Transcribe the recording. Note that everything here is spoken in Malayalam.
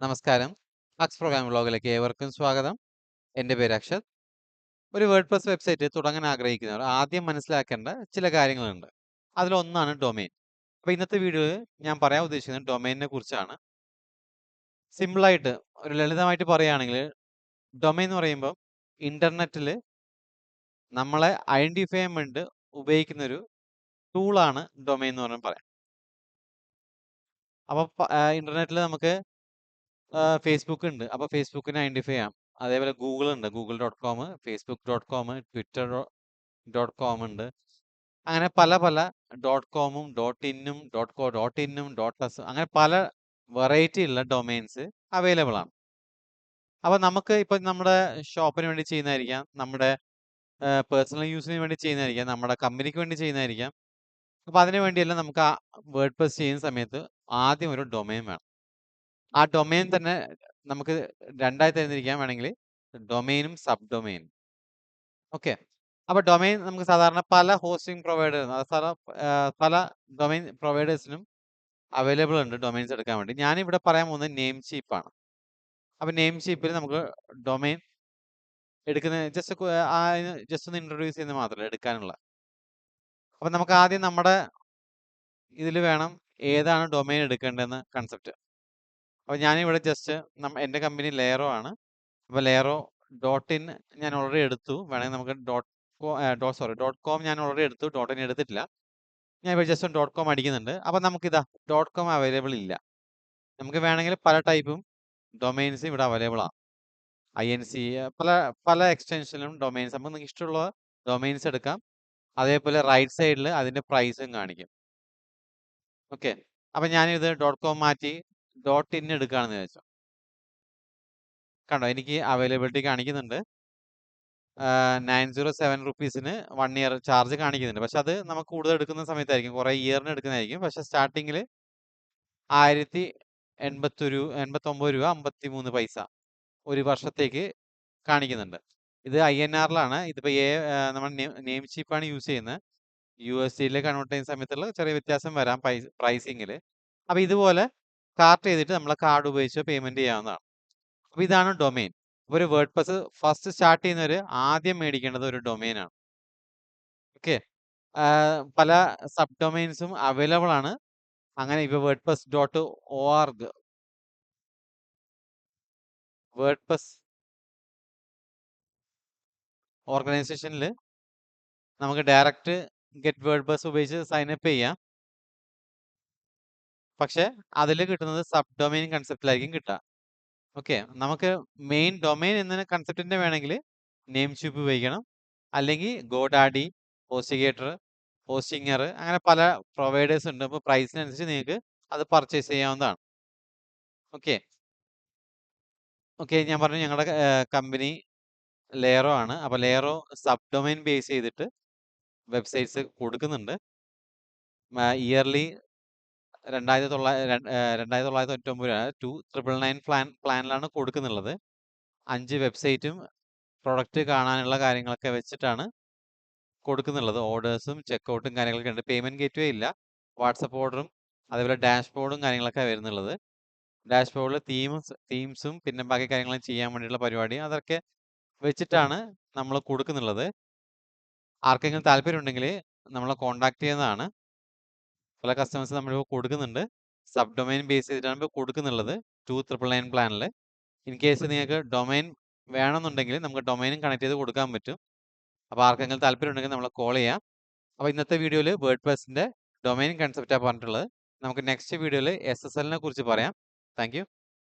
നമസ്കാരം. അക്സ് പ്രോഗ്രാം വ്ലോഗിലേക്ക് ഏവർക്കും സ്വാഗതം. എൻ്റെ പേര് അക്ഷത്. ഒരു വേർഡ്പ്രസ് വെബ്സൈറ്റ് തുടങ്ങാൻ ആഗ്രഹിക്കുന്നവർ ആദ്യം മനസ്സിലാക്കേണ്ട ചില കാര്യങ്ങളുണ്ട്. അതിലൊന്നാണ് ഡൊമെയിൻ. അപ്പോൾ ഇന്നത്തെ വീഡിയോയിൽ ഞാൻ പറയാൻ ഉദ്ദേശിക്കുന്നത് ഡൊമെയിനിനെ കുറിച്ചാണ്. സിമ്പിളായിട്ട് ഒരു ലളിതമായിട്ട് പറയുകയാണെങ്കിൽ ഡൊമെയിൻ എന്ന് പറയുമ്പോൾ ഇന്റർനെറ്റിൽ നമ്മളെ ഐഡന്റിഫൈ ചെയ്യാൻ വേണ്ടി ഉപയോഗിക്കുന്ന ഒരു ടൂളാണ് ഡൊമെയിൻ എന്ന് പറഞ്ഞാൽ പറയാം. അപ്പോൾ ഇന്റർനെറ്റിൽ നമുക്ക് ഫേസ്ബുക്ക് ഉണ്ട്. അപ്പോൾ ഫേസ്ബുക്കിനെ ഐഡന്റിഫൈ ചെയ്യാം. അതേപോലെ ഗൂഗിൾ ഉണ്ട്. google.com, facebook.com, twitter.com ഉണ്ട്. അങ്ങനെ പല പല .comഉം .inഉം .co.inഉം .us അങ്ങനെ പല വെറൈറ്റി ഉള്ള ഡൊമെയിൻസ് അവൈലബിൾ ആണ്. അപ്പോൾ നമുക്ക് ഇപ്പം നമ്മുടെ ഷോപ്പിന് വേണ്ടി ചെയ്യുന്നതായിരിക്കാം, നമ്മുടെ പേഴ്സണൽ യൂസിന് വേണ്ടി ചെയ്യുന്നതായിരിക്കാം, നമ്മുടെ കമ്പനിക്ക് വേണ്ടി ചെയ്യുന്നതായിരിക്കാം. അപ്പോൾ അതിന് വേണ്ടിയെല്ലാം നമുക്ക് ആ വേർഡ്പ്രസ് ചെയ്യുന്ന സമയത്ത് ആദ്യം ഒരു ഡൊമെയിൻ വേണം. ആ ഡൊമെയിൻ തന്നെ നമുക്ക് രണ്ടായി തരംതിരിക്കാൻ വേണമെങ്കിൽ ഡൊമെയിനും സബ് ഡൊമെയിനും. ഓക്കെ. അപ്പോൾ ഡൊമെയിൻ നമുക്ക് സാധാരണ പല ഹോസ്റ്റിംഗ് പല ഡൊമെയിൻ പ്രൊവൈഡേഴ്സിനും അവൈലബിൾ ഉണ്ട് ഡൊമെയിൻസ് എടുക്കാൻ വേണ്ടി. ഞാനിവിടെ പറയാൻ പോകുന്നത് നെയിം ചീപ്പാണ്. അപ്പോൾ നെയിം ചീപ്പിൽ നമുക്ക് ഡൊമെയിൻ എടുക്കുന്ന ജസ്റ്റ് ഒന്ന് ഇൻട്രൊഡ്യൂസ് ചെയ്യുന്നത് മാത്രമല്ല എടുക്കാനുള്ള. അപ്പോൾ നമുക്ക് ആദ്യം നമ്മുടെ ഇതിൽ വേണം ഏതാണ് ഡൊമെയിൻ എടുക്കേണ്ടതെന്ന് കൺസെപ്റ്റ്. അപ്പോൾ ഞാനിവിടെ ജസ്റ്റ് എൻ്റെ കമ്പനി ലെയറോ ആണ്. അപ്പോൾ ലെയറോ .in ഞാൻ ഓൾറെഡി എടുത്തു. വേണമെങ്കിൽ നമുക്ക് .com ഞാൻ ഓൾറെഡി എടുത്തു. .in എടുത്തിട്ടില്ല. ഞാൻ ഇപ്പോൾ ജസ്റ്റ് .com അടിക്കുന്നുണ്ട്. അപ്പോൾ നമുക്കിതാ .com അവൈലബിൾ ഇല്ല. നമുക്ക് വേണമെങ്കിൽ പല ടൈപ്പും ഡൊമെയിൻസ് ഇവിടെ അവൈലബിൾ ആണ്. INC പല പല എക്സ്റ്റൻഷനിലും ഡൊമെയിൻസ് നമുക്ക് നിങ്ങൾക്ക് ഇഷ്ടമുള്ള ഡൊമെയിൻസ് എടുക്കാം. അതേപോലെ റൈറ്റ് സൈഡിൽ അതിൻ്റെ പ്രൈസും കാണിക്കും. ഓക്കെ. അപ്പോൾ ഞാനിത് .com മാറ്റി .in എടുക്കുകയാണെന്ന് വെച്ചോ. കണ്ടോ എനിക്ക് അവൈലബിലിറ്റി കാണിക്കുന്നുണ്ട്. 907 റുപ്പീസിന് 1 ഇയർ ചാർജ് കാണിക്കുന്നുണ്ട്. പക്ഷെ അത് നമുക്ക് കൂടുതൽ എടുക്കുന്ന സമയത്തായിരിക്കും, കുറേ ഇയറിന് എടുക്കുന്നതായിരിക്കും. പക്ഷെ സ്റ്റാർട്ടിങ്ങിൽ 1089 രൂപ 53 പൈസ ഒരു വർഷത്തേക്ക് കാണിക്കുന്നുണ്ട്. ഇത് INR-ലാണ്. ഇതിപ്പോൾ നമ്മൾ നെയിം ചീപ്പാണ് യൂസ് ചെയ്യുന്നത്. USD കൺവേർട്ട് ചെയ്യുന്ന സമയത്തുള്ള ചെറിയ വ്യത്യാസം വരാം പ്രൈസിങ്ങിൽ. അപ്പോൾ ഇതുപോലെ കാർട്ട് ചെയ്തിട്ട് നമ്മളെ കാർഡ് ഉപയോഗിച്ച് പേയ്മെൻറ്റ് ചെയ്യാവുന്നതാണ്. അപ്പോൾ ഇതാണ് ഡൊമെയിൻ. ഒരു വേർഡ്പ്രസ് ഫസ്റ്റ് സ്റ്റാർട്ട് ചെയ്യുന്നവർ ആദ്യം മേടിക്കേണ്ടത് ഒരു ഡൊമെയിനാണ്. ഓക്കെ. പല സബ് ഡൊമെയിൻസും അവൈലബിൾ ആണ്. അങ്ങനെ ഇപ്പോൾ wordpress.org വേർഡ്പ്രസ് ഓർഗനൈസേഷനിൽ നമുക്ക് ഡയറക്റ്റ് ഗെറ്റ് വേർഡ്പ്രസ് ഉപയോഗിച്ച് സൈനപ്പ് ചെയ്യാം. പക്ഷെ അതിൽ കിട്ടുന്നത് സബ് ഡൊമെയിൻ കൺസെപ്റ്റിലായിരിക്കും കിട്ടുക. ഓക്കെ. നമുക്ക് മെയിൻ ഡൊമെയിൻ എന്ന കൺസെപ്റ്റിൻ്റെ വേണമെങ്കിൽ നെയിം ചീപ്പ് ഉപയോഗിക്കണം. അല്ലെങ്കിൽ ഗോഡാഡി, ഹോസ്റ്റിഗേറ്റർ, ഹോസ്റ്റിങ്ങർ അങ്ങനെ പല പ്രൊവൈഡേഴ്സ് ഉണ്ട്. അപ്പോൾ പ്രൈസിനനുസരിച്ച് നിങ്ങൾക്ക് അത് പർച്ചേസ് ചെയ്യാവുന്നതാണ്. ഓക്കെ. ഓക്കെ. ഞാൻ പറഞ്ഞു ഞങ്ങളുടെ കമ്പനി ലെയറോ ആണ്. അപ്പോൾ ലെയറോ സബ് ഡൊമെയിൻ ബേസ് ചെയ്തിട്ട് വെബ്സൈറ്റ്സ് കൊടുക്കുന്നുണ്ട്. ഇയർലി 2,999 രൂപ 2,999 പ്ലാനിലാണ് കൊടുക്കുന്നുള്ളത്. 5 വെബ്സൈറ്റും പ്രൊഡക്റ്റ് കാണാനുള്ള കാര്യങ്ങളൊക്കെ വെച്ചിട്ടാണ് കൊടുക്കുന്നുള്ളത്. ഓർഡേഴ്സും ചെക്കൗട്ടും കാര്യങ്ങളൊക്കെ ഉണ്ട്. പേയ്മെൻറ്റ് ഗേറ്റ്വേ ഇല്ല. വാട്സപ്പ് ഓർഡറും അതേപോലെ ഡാഷ്ബോർഡും കാര്യങ്ങളൊക്കെ വരുന്നുള്ളത്. ഡാഷ്ബോർഡിൽ തീംസും പിന്നെ ബാക്കി കാര്യങ്ങളും ചെയ്യാൻ വേണ്ടിയിട്ടുള്ള പരിപാടി അതൊക്കെ വെച്ചിട്ടാണ് നമ്മൾ കൊടുക്കുന്നുള്ളത്. ആർക്കെങ്കിലും താല്പര്യമുണ്ടെങ്കിൽ നമ്മളെ കോൺടാക്ട് ചെയ്യുന്നതാണ്. പല കസ്റ്റമേഴ്സ് നമ്മളിപ്പോൾ കൊടുക്കുന്നുണ്ട്. സബ് ഡൊമെയിൻ ബേസ് ചെയ്തിട്ടാണ് ഇപ്പോൾ കൊടുക്കുന്നുള്ളത് 2,999 പ്ലാനിൽ. ഇൻ കേസ് നിങ്ങൾക്ക് ഡൊമെയിൻ വേണമെന്നുണ്ടെങ്കിൽ നമുക്ക് ഡൊമെയിനും കണക്ട് ചെയ്ത് കൊടുക്കാൻ പറ്റും. അപ്പോൾ ആർക്കെങ്കിലും താല്പര്യമുണ്ടെങ്കിൽ നമ്മളെ കോൾ ചെയ്യാം. അപ്പോൾ ഇന്നത്തെ വീഡിയോയിൽ വേർഡ്പ്രസിൻ്റെ ഡൊമെയിൻ കൺസെപ്റ്റാണ് പറഞ്ഞിട്ടുള്ളത്. നമുക്ക് നെക്സ്റ്റ് വീഡിയോയിൽ SSLനെ കുറിച്ച് പറയാം. Thank you.